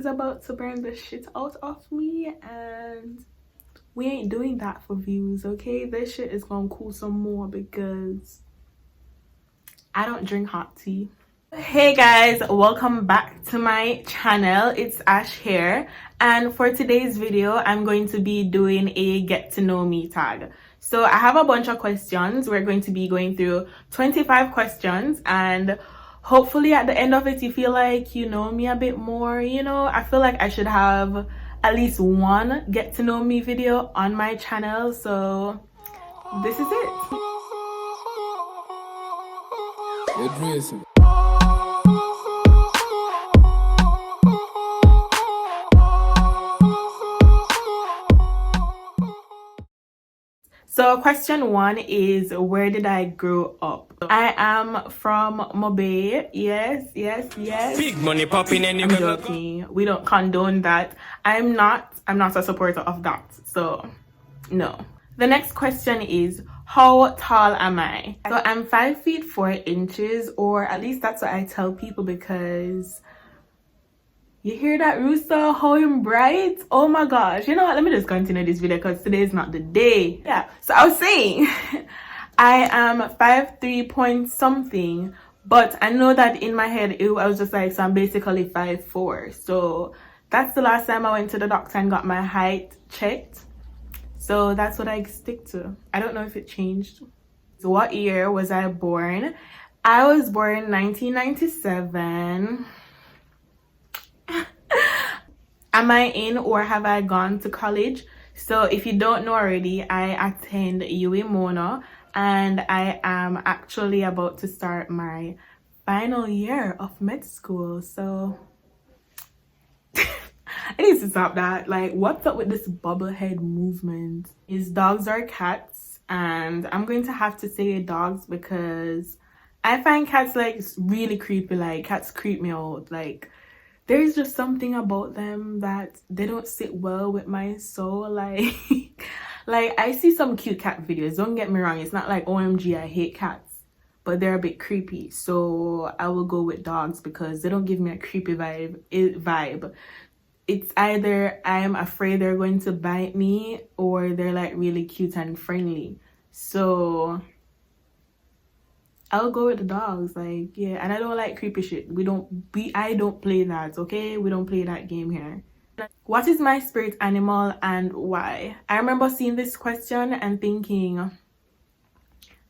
about to burn the shit out of me, and we ain't doing that for views, okay? This shit is gonna cool some more because I don't drink hot tea. Hey guys, welcome back to my channel. It's Ash here, and for today's video I'm going to be doing a get to know me tag. So I have a bunch of questions. We're going to be going through 25 questions, and hopefully at the end of it you feel like you know me a bit more. You know, I feel like I should have at least one get to know me video on my channel, so this is it. So question one is, where did I grow up? I am from Mobay. Yes. Big money popping anywhere. I'm joking. We don't condone that. I'm not a supporter of that. So no. The next question is, how tall am I? So I'm 5 feet 4 inches, or at least that's what I tell people, because you hear that rooster, how him bright? Oh my gosh. You know what? Let me just continue this video because today is not the day. Yeah. So I was saying, I am 5'3" point something, but I know that in my head, I was just like, so I'm basically 5'4". So that's the last time I went to the doctor and got my height checked. So that's what I stick to. I don't know if it changed. So what year was I born? I was born 1997. Am I in or have I gone to college? So if you don't know already, I attend UWI Mona, and I am actually about to start my final year of med school. So I need to stop that. Like, what's up with this bobblehead movement? Is dogs or cats? And I'm going to have to say dogs because I find cats like really creepy. Like, cats creep me out. Like, there's just something about them that they don't sit well with my soul. Like I see some cute cat videos, don't get me wrong, it's not like OMG I hate cats, but they're a bit creepy. So I will go with dogs because they don't give me a creepy vibe. It's either I'm afraid they're going to bite me, or they're like really cute and friendly. So I'll go with the dogs. Like, yeah. And I don't like creepy shit. I don't play that, okay? We don't play that game here. What is my spirit animal and why? I remember seeing this question and thinking,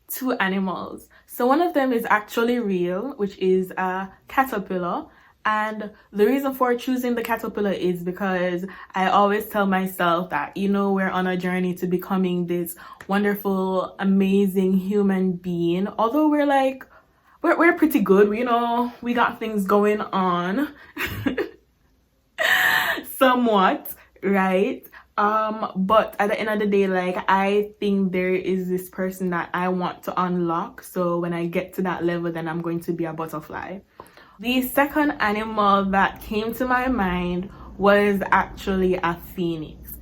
2 animals. So one of them is actually real, which is a caterpillar. And the reason for choosing the caterpillar is because I always tell myself that, you know, we're on a journey to becoming this wonderful, amazing human being. Although we're pretty good, you know, we got things going on somewhat, right? But at the end of the day, like, I think there is this person that I want to unlock. So when I get to that level, then I'm going to be a butterfly. The second animal that came to my mind was actually a phoenix.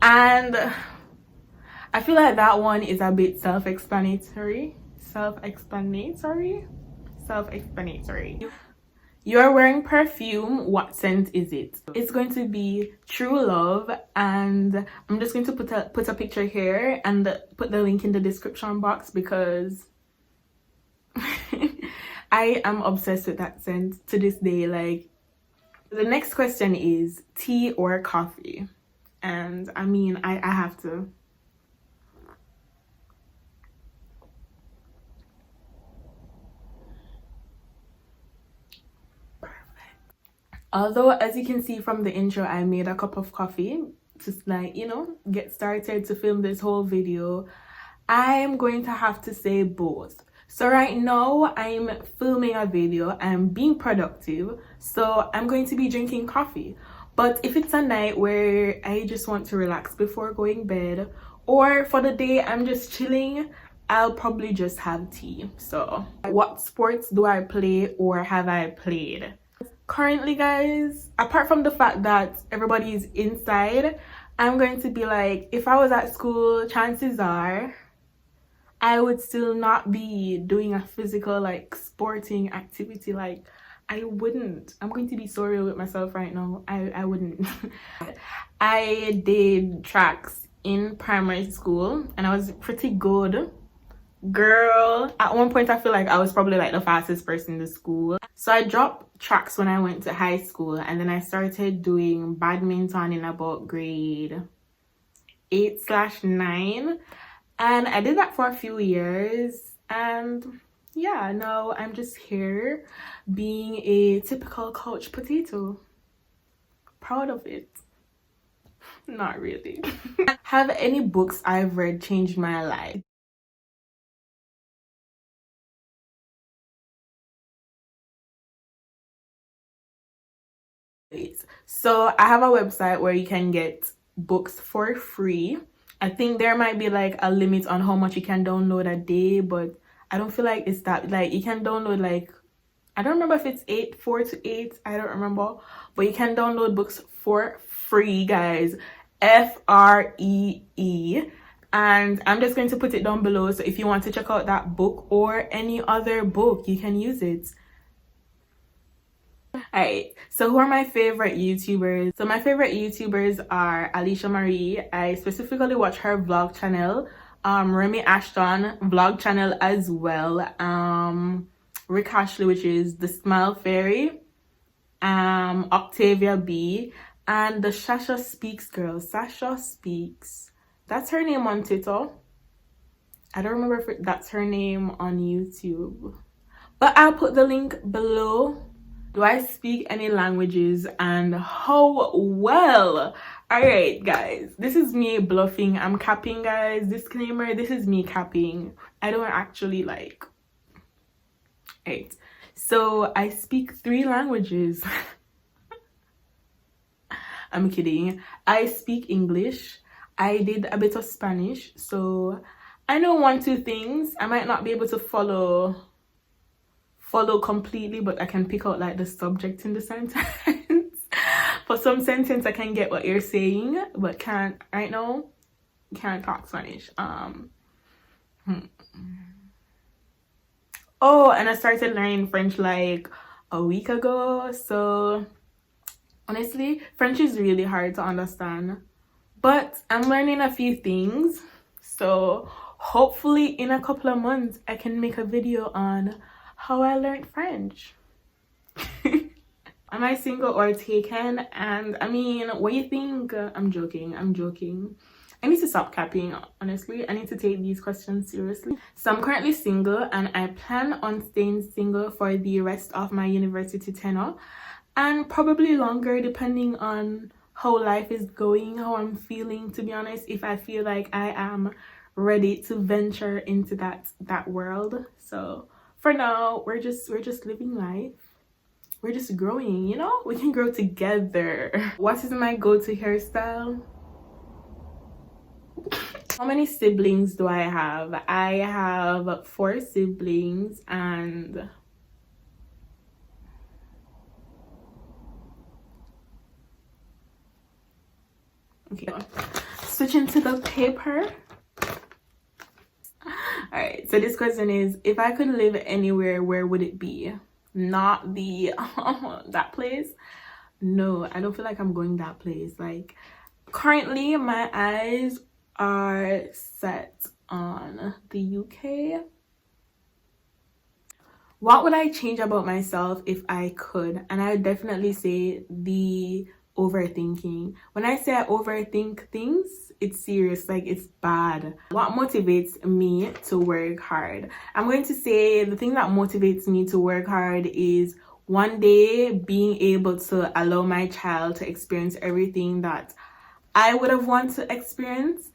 And I feel like that one is a bit self-explanatory. You're wearing perfume. What scent is it? It's going to be True Love, and I'm just going to put a picture here and put the link in the description box because I am obsessed with that scent to this day. Like, the next question is tea or coffee, and I mean, I have to. Although, as you can see from the intro, I made a cup of coffee to, like, you know, get started to film this whole video, I'm going to have to say both. So right now I'm filming a video, I'm being productive, so I'm going to be drinking coffee. But if it's a night where I just want to relax before going bed, or for the day I'm just chilling, I'll probably just have tea. So what sports do I play or have I played? Currently, guys, apart from the fact that everybody is inside, I'm going to be like, if I was at school, chances are I would still not be doing a physical, like, sporting activity. Like, I wouldn't. I'm going to be so real with myself right now. I wouldn't. I did tracks in primary school and I was pretty good. Girl, at one point I feel like I was probably like the fastest person in the school. So I dropped tracks when I went to high school, and then I started doing badminton in about grade 8/9, and I did that for a few years. And yeah, now I'm just here being a typical couch potato. Proud of it. Not really. Have any books I've read changed my life? So I have a website where you can get books for free. I think there might be like a limit on how much you can download a day, but I don't feel like it's that. Like, you can download like, I don't remember if it's 4 to 8, I don't remember, but you can download books for free, guys. FREE. And I'm just going to put it down below, so if you want to check out that book or any other book, you can use it. Alright, so who are my favorite YouTubers? So my favorite YouTubers are Ashley-Rae. I specifically watch her vlog channel. Remy Ashton vlog channel as well. Rick Ashley, which is the Smile Fairy. Octavia B. And the Sasha Speaks girl. Sasha Speaks. That's her name on Twitter. I don't remember if that's her name on YouTube. But I'll put the link below. Do I speak any languages and how well? Alright guys, this is me bluffing. I'm capping, guys. Disclaimer, this is me capping. I don't actually like. Right. So I speak 3 languages. I'm kidding. I speak English. I did a bit of Spanish. So I know 1-2 things. I might not be able to follow completely, but I can pick out like the subject in the sentence. For some sentence I can get what you're saying, but can't right now, can't talk Spanish. Oh, and I started learning French like a week ago. So honestly, French is really hard to understand, but I'm learning a few things. So hopefully in a couple of months I can make a video on how I learned French. Am I single or taken? And I mean, what do you think? I'm joking. I need to stop capping, honestly. I need to take these questions seriously. So I'm currently single, and I plan on staying single for the rest of my university tenure, and probably longer depending on how life is going, how I'm feeling, to be honest. If I feel like I am ready to venture into that world. So for now, we're just living life. We're just growing, you know? We can grow together. What is my go-to hairstyle? How many siblings do I have? I have 4 siblings, and okay, switching to the paper. All right, so this question is, if I could live anywhere, where would it be? Not the that place. No, I don't feel like I'm going that place. Like, currently my eyes are set on the UK. What would I change about myself if I could? And I would definitely say the overthinking. When I say I overthink things, it's serious, like it's bad. What motivates me to work hard? I'm going to say the thing that motivates me to work hard is one day being able to allow my child to experience everything that I would have wanted to experience,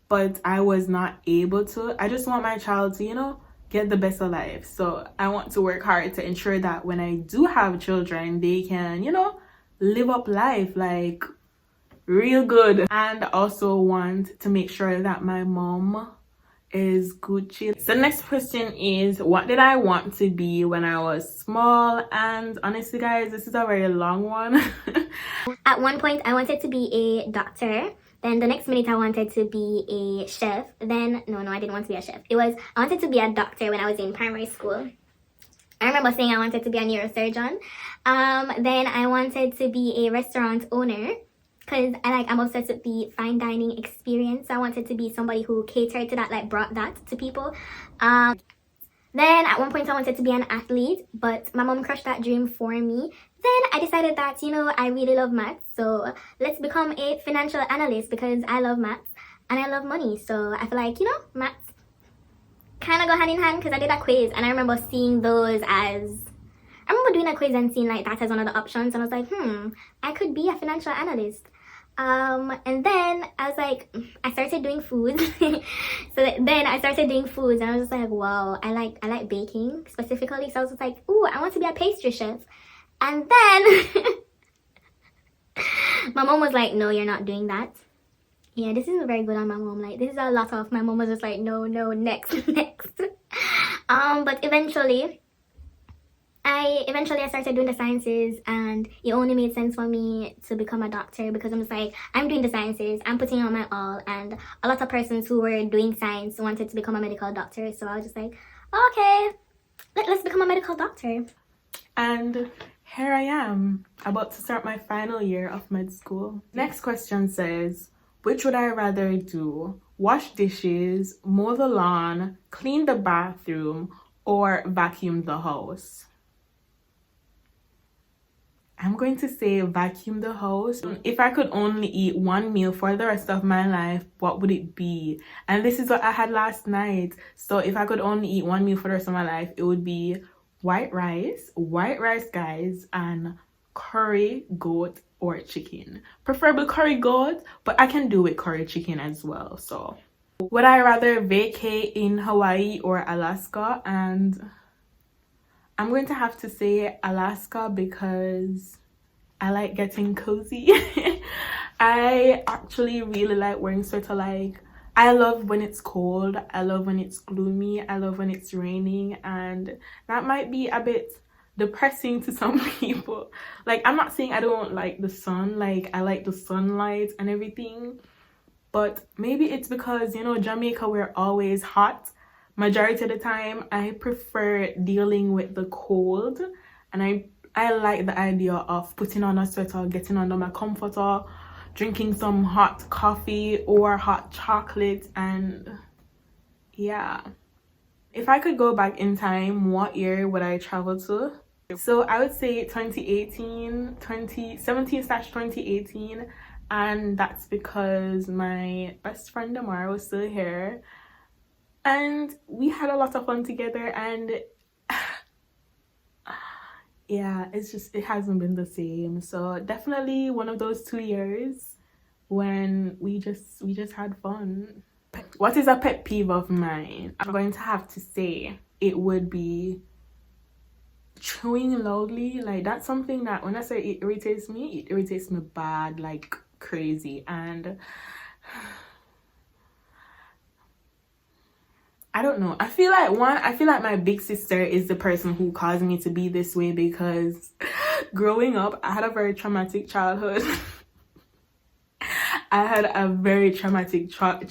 but I was not able to. I just want my child to, you know, get the best of life. So I want to work hard to ensure that when I do have children, they can, you know, live up life like real good. And also want to make sure that my mom is Gucci. So the next question is, what did I want to be when I was small? And honestly guys, this is a very long one. At one point I wanted to be a doctor. Then the next minute I wanted to be a chef. Then no, I didn't want to be a chef. I wanted to be a doctor when I was in primary school. I remember saying I wanted to be a neurosurgeon. Then I wanted to be a restaurant owner because I'm obsessed with the fine dining experience. So I wanted to be somebody who catered to that, like brought that to people. Then at one point I wanted to be an athlete, but my mom crushed that dream for me. Then I decided that, I really love maths. So let's become a financial analyst because I love maths and I love money. So I feel like, maths kind of go hand in hand because I did a quiz and I remember seeing those as... I remember doing a quiz and seeing like that as one of the options and I was like, I could be a financial analyst. And then I was like, I started doing food. Then I started doing foods and I was just like, wow, I like baking specifically. So I was just like, ooh, I want to be a pastry chef. And then my mom was like, no, you're not doing that. Yeah, this isn't very good on my mom. Like, this is a lot of... My mom was just like, no, next, next. But eventually I started doing the sciences and it only made sense for me to become a doctor because I'm just like, I'm doing the sciences, I'm putting on my all, and a lot of persons who were doing science wanted to become a medical doctor. So I was just like, okay, let's become a medical doctor. And here I am, about to start my final year of med school. Next question says, which would I rather do? Wash dishes, mow the lawn, clean the bathroom, or vacuum the house? I'm going to say vacuum the house. If I could only eat one meal for the rest of my life, what would it be? And this is what I had last night. So if I could only eat one meal for the rest of my life, it would be white rice, guys, and curry, goat, or chicken. Preferably curry goat, but I can do with curry chicken as well. So would I rather vacay in Hawaii or Alaska? And I'm going to have to say Alaska because I like getting cozy. I actually really like wearing sweater. Like, I love when it's cold, I love when it's gloomy, I love when it's raining, and that might be a bit depressing to some people. Like, I'm not saying I don't like the sun, like I like the sunlight and everything, but maybe it's because, Jamaica, we're always hot. Majority of the time I prefer dealing with the cold, and I like the idea of putting on a sweater, getting under my comforter, drinking some hot coffee or hot chocolate. And yeah, if I could go back in time, what year would I travel to? So I would say 2017/2018, and that's because my best friend Amara was still here and we had a lot of fun together. And yeah, it hasn't been the same. So definitely one of those 2 years when we just had fun. What is a pet peeve of mine? I'm going to have to say it would be chewing loudly. Like, that's something that when I say it irritates me bad, like crazy. And I don't know, I feel like my big sister is the person who caused me to be this way, because growing up I had a very traumatic childhood. I had a very traumatic I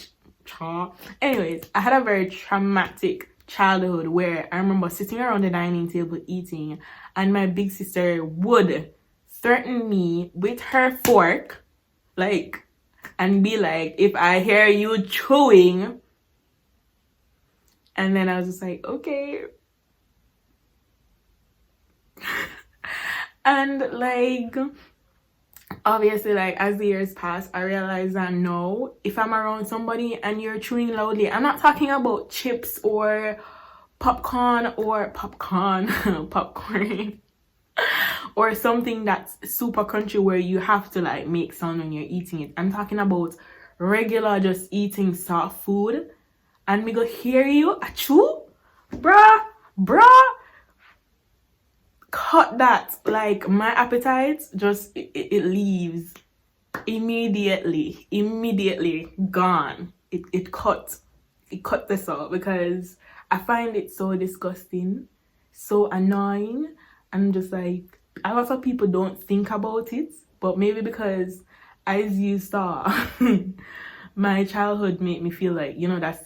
had a very traumatic childhood where I remember sitting around the dining table eating, and my big sister would threaten me with her fork, like, and be like, if I hear you chewing. And then I was just like, okay. And like, obviously, like, as the years pass, I realized that no, if I'm around somebody and you're chewing loudly, I'm not talking about chips or popcorn or something that's super crunchy where you have to like make sound when you're eating it. I'm talking about regular just eating soft food, and me go hear you a chew, bruh, cut that. Like, my appetite just it leaves immediately gone. It cut this out because I find it so disgusting, so annoying. And just like, a lot of people don't think about it, but maybe because, as you saw, my childhood made me feel like,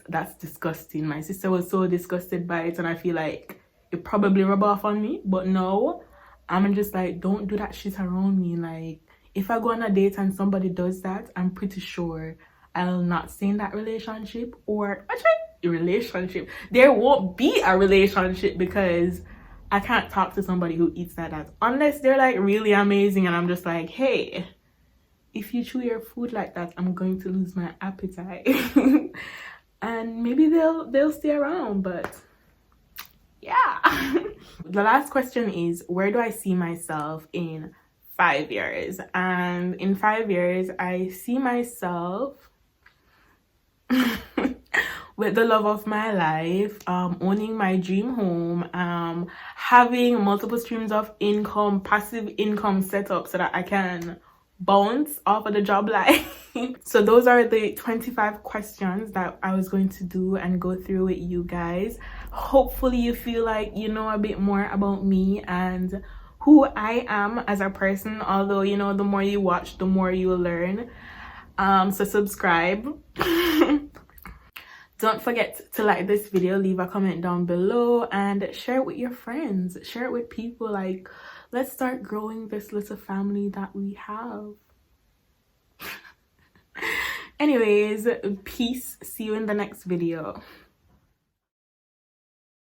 that's disgusting. My sister was so disgusted by it, and I feel like it probably rub off on me. But no, I'm just like, don't do that shit around me. Like, if I go on a date and somebody does that, I'm pretty sure I'll not stay in that relationship. Or actually, a relationship, there won't be a relationship, because I can't talk to somebody who eats that unless they're like really amazing and I'm just like, hey, if you chew your food like that, I'm going to lose my appetite. And maybe they'll stay around. But yeah. The last question is, where do I see myself in 5 years? And in 5 years, I see myself with the love of my life, owning my dream home, having multiple streams of income, passive income set up so that I can bounce off of the job life. So those are the 25 questions that I was going to do and go through with you guys. Hopefully you feel like you know a bit more about me and who I am as a person, although, you know, the more you watch, the more you will learn. So subscribe. Don't forget to like this video, leave a comment down below, and share it with your friends, share it with people. Like, let's start growing this little family that we have. Anyways, peace. See you in the next video.